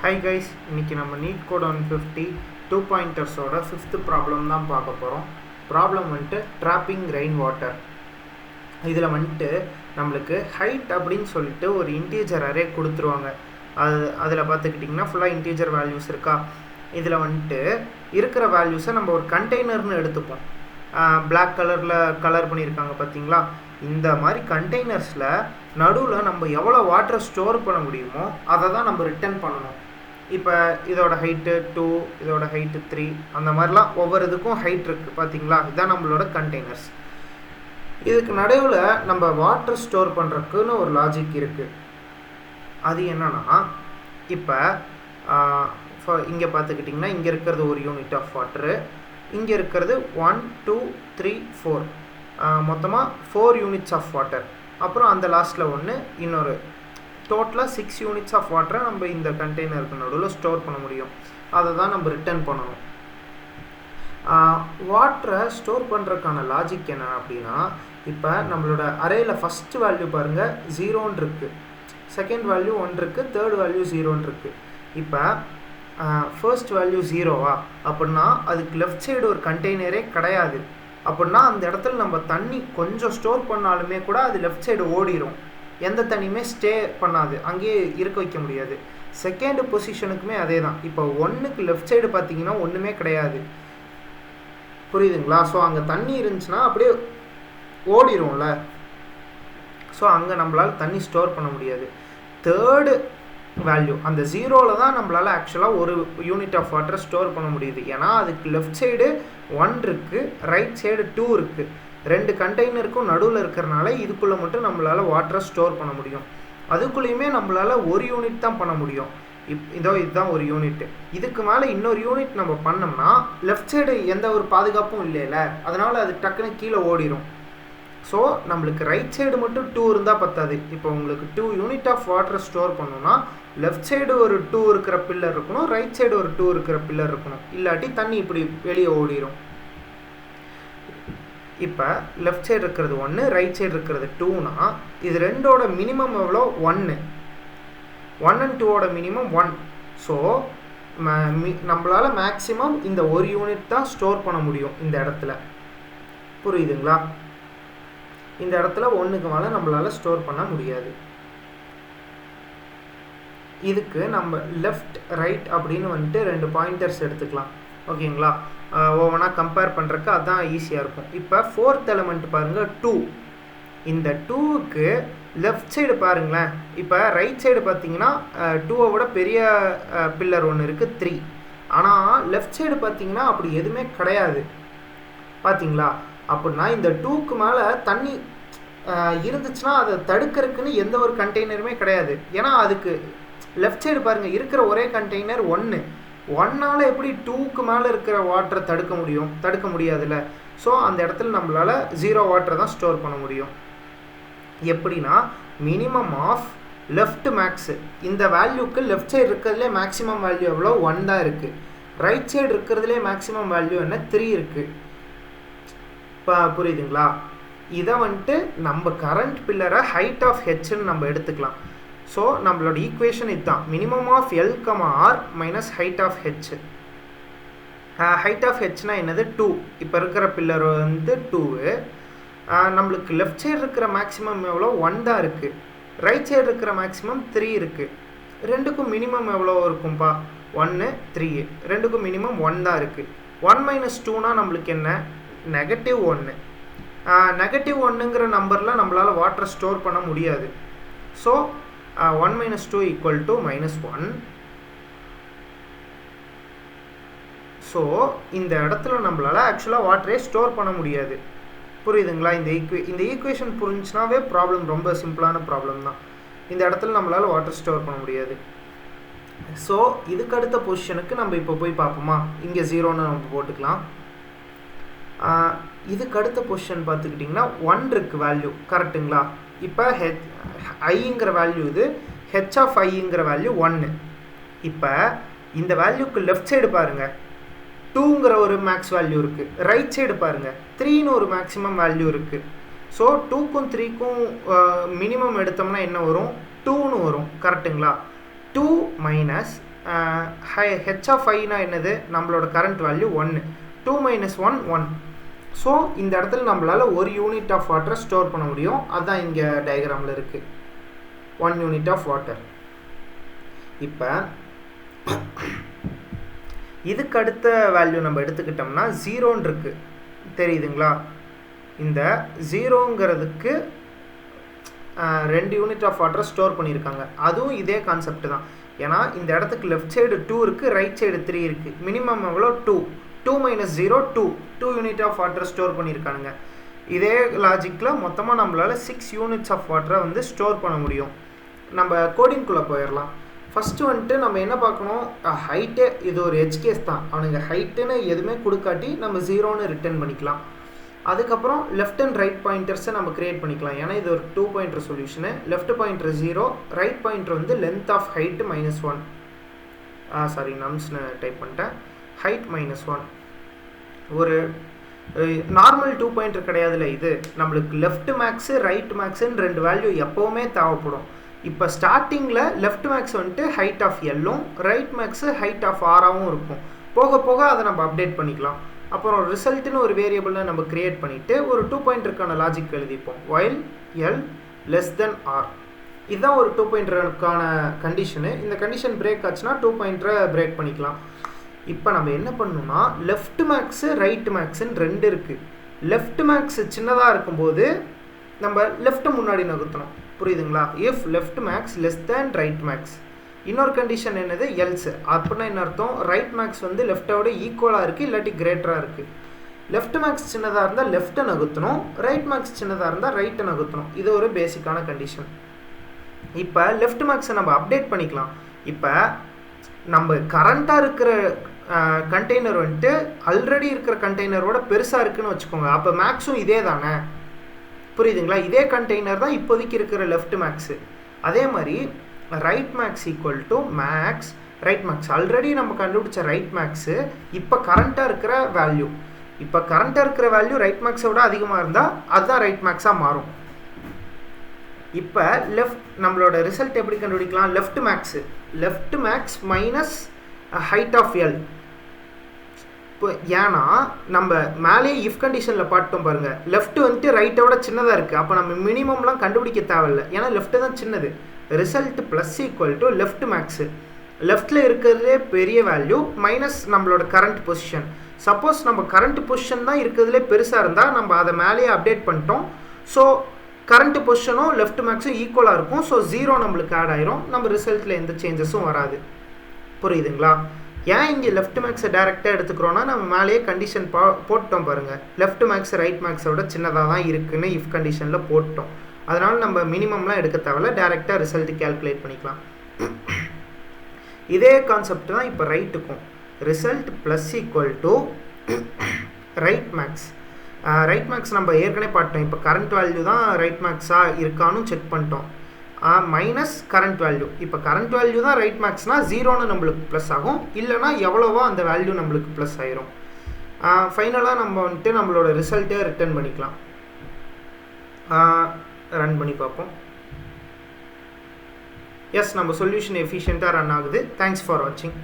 Hi guys, இன்னைக்கு நம்ம NEET code 150 2 பாயிண்டர்ஸோட 5th problem தான் பார்க்க போகிறோம். ப்ராப்ளம் வந்துட்டு ட்ராப்பிங் ரெயின் வாட்டர். இதில் வந்துட்டு நம்மளுக்கு ஹைட் அப்படின்னு சொல்லிட்டு ஒரு இன்டீஜர் அரே கொடுத்துருவாங்க. அதில் பார்த்துக்கிட்டிங்கன்னா ஃபுல்லாக இன்டீஜர் வேல்யூஸ் இருக்கா. இதில் வந்துட்டு இருக்கிற வேல்யூஸை நம்ம ஒரு கண்டெய்னர்னு எடுத்துப்போம். பிளாக் கலரில் கலர் பண்ணியிருக்காங்க பார்த்தீங்களா. இந்த மாதிரி கண்டெய்னர்ஸில் நடுவில் நம்ம எவ்வளோ வாட்டரை ஸ்டோர் பண்ண முடியுமோ அதை தான் நம்ம ரிட்டர்ன் பண்ணணும். இப்போ இதோட ஹைட்டு 2, இதோட ஹைட்டு 3, அந்த மாதிரிலாம் ஒவ்வொரு இதுக்கும் ஹைட் இருக்குது பார்த்தீங்களா. இதுதான் நம்மளோட கண்டெய்னர்ஸ். இதுக்கு நடுவில் நம்ம வாட்டர் ஸ்டோர் பண்ணுறதுக்குன்னு ஒரு லாஜிக் இருக்குது. அது என்னன்னா, இப்போ இங்கே பார்த்துக்கிட்டிங்கன்னா இங்கே இருக்கிறது ஒரு யூனிட் ஆஃப் வாட்டரு, இங்கே இருக்கிறது 1 2 3 4 மொத்தமாக 4 யூனிட்ஸ் ஆஃப் வாட்டர். அப்புறம் அந்த லாஸ்ட்டில் ஒன்று இன்னொரு டோட்டலாக 6 யூனிட்ஸ் ஆஃப் வாட்டரை நம்ம இந்த கண்டெய்னருக்கு நடுவில் ஸ்டோர் பண்ண முடியும். அதை தான் நம்ம ரிட்டர்ன் பண்ணணும். வாட்டரை ஸ்டோர் பண்ணுறதுக்கான லாஜிக் என்ன அப்படின்னா, இப்போ நம்மளோட அரேயில் ஃபஸ்ட்டு வேல்யூ பாருங்கள் 0 இருக்குது, செகண்ட் வேல்யூ 1 இருக்குது, தேர்ட் வேல்யூ 0 இருக்குது. இப்போ ஃபர்ஸ்ட் வேல்யூ 0வா அப்படின்னா அதுக்கு லெஃப்ட் சைடு ஒரு கண்டெய்னரே கிடையாது. அப்படின்னா அந்த இடத்துல நம்ம தண்ணி கொஞ்சம் ஸ்டோர் பண்ணாலுமே கூட அது லெஃப்ட் சைடு ஓடிடும். எந்த தண்ணியுமே ஸ்டே பண்ணாது, அங்கேயே இருக்க வைக்க முடியாது. செகண்ட் பொசிஷனுக்குமே அதே தான். இப்போ 1க்கு லெஃப்ட் சைடு பார்த்தீங்கன்னா ஒன்றுமே கிடையாது, புரியுதுங்களா. ஸோ அங்கே தண்ணி இருந்துச்சுன்னா அப்படியே ஓடிடும்ல. ஸோ அங்கே நம்மளால் தண்ணி ஸ்டோர் பண்ண முடியாது. தேர்டு வேல்யூ அந்த 0ல் தான் நம்மளால் ஆக்சுவலாக ஒரு யூனிட் ஆஃப் வாட்டரை ஸ்டோர் பண்ண முடியுது. ஏன்னா அதுக்கு லெஃப்ட் சைடு 1 இருக்குது, ரைட் சைடு 2 இருக்குது. 2 கண்டெய்னருக்கும் நடுவில் இருக்கிறனால இதுக்குள்ளே மட்டும் நம்மளால் வாட்டரை ஸ்டோர் பண்ண முடியும். அதுக்குள்ளேயுமே நம்மளால் ஒரு யூனிட் தான் பண்ண முடியும். இதுதான் ஒரு யூனிட். இதுக்கு மேலே இன்னொரு யூனிட் நம்ம பண்ணோம்னா லெஃப்ட் சைடு எந்த ஒரு பாதுகாப்பும் இல்லைல்ல, அதனால் அது டக்குன்னு கீழே ஓடிடும். ஸோ நம்மளுக்கு ரைட் சைடு மட்டும் 2 இருந்தால் பத்தாது. இப்போ உங்களுக்கு 2 யூனிட் ஆஃப் வாட்டரை ஸ்டோர் பண்ணணும்னா லெஃப்ட் சைடு ஒரு 2 இருக்கிற பில்லர் இருக்கணும், ரைட் சைடு ஒரு 2 இருக்கிற பில்லர் இருக்கணும். இல்லாட்டி தண்ணி இப்படி வெளியே ஓடிடும். இப்போ லெஃப்ட் சைடு இருக்கிறது 1, ரைட் சைடு இருக்கிறது 2னா இது ரெண்டோட மினிமம் எவ்வளோ 1 and 2ஓட மினிமம் 1. ஸோ நம்மளால் மேக்ஸிமம் இந்த ஒரு யூனிட் தான் ஸ்டோர் பண்ண முடியும் இந்த இடத்துல, புரியுதுங்களா. இந்த இடத்துல 1க்கு மேலே நம்மளால் ஸ்டோர் பண்ண முடியாது. இதுக்கு நம்ம லெஃப்ட் ரைட் அப்படின்னு வந்துட்டு 2 பாயிண்டர்ஸ் எடுத்துக்கலாம், ஓகேங்களா. ஒவ்வொன்றா கம்பேர் பண்ணுறதுக்கு அதுதான் ஈஸியாக இருக்கும். இப்போ 4th எலிமெண்ட் பாருங்கள் 2. இந்த 2க்கு லெஃப்ட் சைடு பாருங்களேன். இப்போ ரைட் சைடு பார்த்தீங்கன்னா 2வை விட பெரிய பில்லர் ஒன்று இருக்குது 3. ஆனால் லெஃப்ட் சைடு பார்த்தீங்கன்னா அப்படி எதுவுமே கிடையாது, பார்த்தீங்களா. அப்படின்னா இந்த 2க்கு மேலே தண்ணி இருந்துச்சுன்னா அதை தடுக்கிறதுக்குன்னு எந்த ஒரு கண்டெய்னருமே கிடையாது. ஏன்னா அதுக்கு லெஃப்ட் சைடு பாருங்கள் இருக்கிற ஒரே கண்டெய்னர் 1னால் எப்படி 2க்கு மேலே இருக்கிற வாட்டரை தடுக்க முடியாதுல்ல. ஸோ அந்த இடத்துல நம்மளால் 0 வாட்டரை தான் ஸ்டோர் பண்ண முடியும். எப்படின்னா மினிமம் ஆஃப் லெஃப்ட் மேக்ஸு, இந்த வேல்யூக்கு லெஃப்ட் சைடு இருக்கிறதுலே மேக்ஸிமம் வேல்யூ எவ்வளோ 1 தான் இருக்குது. ரைட் சைடு இருக்கிறதுலே மேக்ஸிமம் வேல்யூ என்ன 3 இருக்குது. புரியுதுங்களா. இதை வந்துட்டு நம்ம கரண்ட் பில்லரை ஹைட் ஆஃப் ஹெச்ன்னு நம்ம எடுத்துக்கலாம். ஸோ நம்மளோட ஈக்குவேஷன் இதுதான், minimum of L, R minus height of H. Height of ஹெச்னா என்னது 2. இப்போ இருக்கிற பில்லர் வந்து 2. நம்மளுக்கு லெஃப்ட் சைடு இருக்கிற மேக்ஸிமம் எவ்வளோ 1 தான் இருக்குது, ரைட் சைடு இருக்கிற மேக்ஸிமம் 3 இருக்குது. ரெண்டுக்கும் மினிமம் எவ்வளோ இருக்கும்பா 1 3. ரெண்டுக்கும் மினிமம் 1 தான் இருக்குது. 1 மைனஸ் 2னா நம்மளுக்கு என்ன -1. -1ங்கிற நம்பரில் நம்மளால் வாட்டரை ஸ்டோர் பண்ண முடியாது. So 1 minus 2 equal to -1. So இந்த இடத்துல நம்மளால் ஆக்சுவலாக வாட்டரே ஸ்டோர் பண்ண முடியாது, புரியுதுங்களா. இந்த ஈக்குவேஷன் புரிஞ்சுனாவே ப்ராப்ளம் ரொம்ப சிம்பிளான ப்ராப்ளம் தான். இந்த இடத்துல நம்மளால் வாட்டர் ஸ்டோர் பண்ண முடியாது. ஸோ இதுக்கு அடுத்த பொசிஷனுக்கு நம்ம இப்போ போய் பார்ப்போமா. இங்கே 0ன்னு நம்ம போட்டுக்கலாம். இதுக்கு அடுத்த பொசிஷன் பார்த்துக்கிட்டிங்கன்னா 1 இருக்குது வேல்யூ, கரெக்டுங்களா. இப்போ ஐங்கிற வேல்யூ இது, ஹெச் ஆஃப் ஐங்கிற வேல்யூ 1. இப்போ இந்த வேல்யூக்கு லெஃப்ட் சைடு பாருங்கள் 2ங்கிற ஒரு மேக்ஸ் வேல்யூ இருக்குது, ரைட் சைடு பாருங்கள் 3ன்னு ஒரு மேக்ஸிமம் வேல்யூ இருக்குது. ஸோ 2க்கும் 3க்கும் மினிமம் எடுத்தோம்னா என்ன வரும் 2ன்னு வரும், கரெக்டுங்களா. 2 minus ஹெச் ஆஃப் ஐனா என்னது, நம்மளோட கரண்ட் வேல்யூ 1, 2 மைனஸ் 1 1. ஸோ இந்த இடத்துல நம்மளால் 1 யூனிட் ஆஃப் வாட்டரை ஸ்டோர் பண்ண முடியும். அதுதான் இங்கே டயக்ராமில் இருக்குது, 1 யூனிட் ஆஃப் வாட்டர். இப்போ இதுக்கு அடுத்த வேல்யூ நம்ம எடுத்துக்கிட்டோம்னா 0ன்னு இருக்குது, தெரியுதுங்களா? இந்த 0ங்கிறதுக்கு 2 யூனிட் ஆஃப் வாட்டரை ஸ்டோர் பண்ணியிருக்காங்க. அதுவும் இதே கான்செப்ட் தான். ஏன்னா இந்த இடத்துக்கு லெஃப்ட் சைடு 2 இருக்குது, ரைட் சைடு 3 இருக்குது. மினிமம் எவ்வளோ 2, 2 minus 0 2 unit of water store பண்ணியிருக்கானுங்க. இதே லாஜிக்கில் மொத்தமாக நம்மளால் 6 யூனிட்ஸ் ஆஃப் வாட்டரை வந்து ஸ்டோர் பண்ண முடியும். நம்ம கோடிங்குள்ளே போயிடலாம். ஃபஸ்ட்டு வந்துட்டு நம்ம என்ன பார்க்கணும், ஹைட்டு. இது ஒரு எட்ஜ் கேஸ் தான், அவனுங்க ஹைட்டுன்னு எதுவுமே கொடுக்காட்டி நம்ம 0ன்னு ரிட்டர்ன் பண்ணிக்கலாம். அதுக்கப்புறம் லெஃப்ட் அண்ட் ரைட் பாயிண்டர்ஸை நம்ம கிரியேட் பண்ணிக்கலாம். ஏன்னா இது ஒரு 2 pointer solution. Left pointer 0, right pointer வந்து லென்த் ஆஃப் ஹைட்டு -1. சாரி, நம்ஸ்னு டைப் பண்ணிட்டேன். ஹைட் -1. ஒரு நார்மல் 2 பாயிண்டர் கிடையாதுல்ல இது. நம்மளுக்கு லெஃப்ட் மேக்ஸு ரைட் மேக்ஸுன்னு 2 வேல்யூ எப்போவுமே தேவைப்படும். இப்போ ஸ்டார்டிங்கில் லெஃப்ட் மேக்ஸ் வந்துட்டு ஹைட் ஆஃப் எல்லும், ரைட் மேக்ஸு ஹைட் ஆஃப் ஆராவும் இருக்கும். போக போக அதை நம்ம அப்டேட் பண்ணிக்கலாம். அப்புறம் ரிசல்ட்டுன்னு ஒரு வேரியபிளை நம்ம கிரியேட் பண்ணிவிட்டு ஒரு 2 பாயிண்டருக்கான லாஜிக் எழுதிப்போம். while L less than R. இதுதான் ஒரு 2 பாயிண்டருக்கான கண்டிஷனு. இந்த கண்டிஷன் பிரேக் ஆச்சுன்னா 2 பாயிண்டரை பிரேக் பண்ணிக்கலாம். இப்போ நம்ம என்ன பண்ணணும்னா, லெஃப்ட் மேக்ஸு ரைட் மேக்ஸுன்னு 2 இருக்குது. லெஃப்ட் மேக்ஸ் சின்னதாக இருக்கும்போது நம்ம லெஃப்ட்டு முன்னாடி நகர்த்தணும். புரியுதுங்களா? If left max less than right max. இன்னொரு கண்டிஷன் என்னது, எல்ஸ். அப்படின்னா என்ன அர்த்தம், ரைட் மேக்ஸ் வந்து லெஃப்ட்டோட ஈக்குவலாக இருக்குது, இல்லாட்டி கிரேட்டராக இருக்குது. லெஃப்ட் மேக்ஸ் சின்னதாக இருந்தால் லெஃப்ட்டை நகர்த்தணும், ரைட் மேக்ஸ் சின்னதாக இருந்தால் ரைட்டை நகர்த்தணும். இது ஒரு பேசிக்கான கண்டிஷன். இப்போ லெஃப்ட் மேக்ஸை நம்ம அப்டேட் பண்ணிக்கலாம். இப்போ நம்ம கரண்ட்டாக இருக்கிற கண்டெய்னர் வந்துட்டு ஆல்ரெடி இருக்கிற கண்டெய்னரோட பெருசாக இருக்குதுன்னு வச்சுக்கோங்க. அப்போ மேக்ஸும் இதே தானே, புரியுதுங்களா? இதே கண்டெய்னர் தான் இப்போதைக்கு இருக்கிற லெஃப்ட் மேக்ஸு. அதே மாதிரி right max equal to max right max. Already நம்ம கண்டுபிடிச்ச ரைட் மேக்ஸு இப்போ கரண்ட்டாக இருக்கிற வேல்யூ. இப்போ கரண்ட்டாக இருக்கிற வேல்யூ ரைட் மேக்ஸை விட அதிகமாக இருந்தால் அதுதான் ரைட் மேக்ஸாக மாறும். இப்போ நம்மளோட ரிசல்ட் எப்படி கண்டுபிடிக்கலாம், left max minus height of L. இப்போ ஏன்னா நம்ம மேலே இஃப் கண்டிஷனில் பார்த்தோம் பாருங்கள், லெஃப்ட் வந்துட்டு ரைட்டோட சின்னதாக இருக்குது. அப்போ நம்ம மினிமம்லாம் கண்டுபிடிக்க தேவையில்லை, ஏன்னா லெஃப்ட்டு தான் சின்னது. Result plus equal to left maths. லெஃப்ட்டில் இருக்கிறதே பெரிய வேல்யூ மைனஸ் நம்மளோட கரண்ட் பொசிஷன். சப்போஸ் நம்ம கரண்ட் பொசிஷன் தான் இருக்கிறதுலே பெருசாக இருந்தால் நம்ம அதை மேலேயே அப்டேட் பண்ணிட்டோம். ஸோ கரண்ட் பொசிஷனும் லெஃப்ட் மேக்ஸும் ஈக்குவலாக இருக்கும். ஸோ 0 நம்மளுக்கு ஆட் ஆயிரும். நம்ம ரிசல்ட்டில் எந்த சேஞ்சஸும் வராது. புரியுதுங்களா? ஏன் இங்கே லெஃப்ட் மேக்ஸை டேரெக்டாக எடுத்துக்கிறோன்னா, நம்ம மேலேயே கண்டிஷன் போட்டோம் பாருங்கள், லெஃப்ட் மேக்ஸ் ரைட் மேக்ஸோட சின்னதாக தான் இருக்குன்னு இஃப் கண்டிஷனில் போட்டோம். அதனால் நம்ம மினிமம்லாம் எடுக்க தேவையில்ல, டேரெக்டாக ரிசல்ட் கேல்குலேட் பண்ணிக்கலாம். இதே கான்செப்ட் தான் இப்போ ரைட்டுக்கும். Result plus equal to right max. Right max நம்ம ஏற்கனவே பார்த்தோம். இப்போ கரண்ட் வேல்யூ தான் ரைட் மேக்ஸாக இருக்கான்னு செக் பண்ணிட்டோம். Minus current value. இப்போ கரண்ட் வேல்யூ தான் ரைட் மேக்ஸ்னால் 0ன்னு நம்மளுக்கு ப்ளஸ் ஆகும், இல்லைனா எவ்வளவோ அந்த வேல்யூ நம்மளுக்கு ப்ளஸ் ஆயிரும். ஃபைனலாக நம்ம வந்துட்டு நம்மளோட ரிசல்ட்டே ரிட்டர்ன் பண்ணிக்கலாம். ரன் பண்ணி பார்ப்போம். எஸ், நம்ம சொல்யூஷன் எஃபிஷியண்ட்டாக ரன் ஆகுது. தேங்க்ஸ் ஃபார் வாட்சிங்.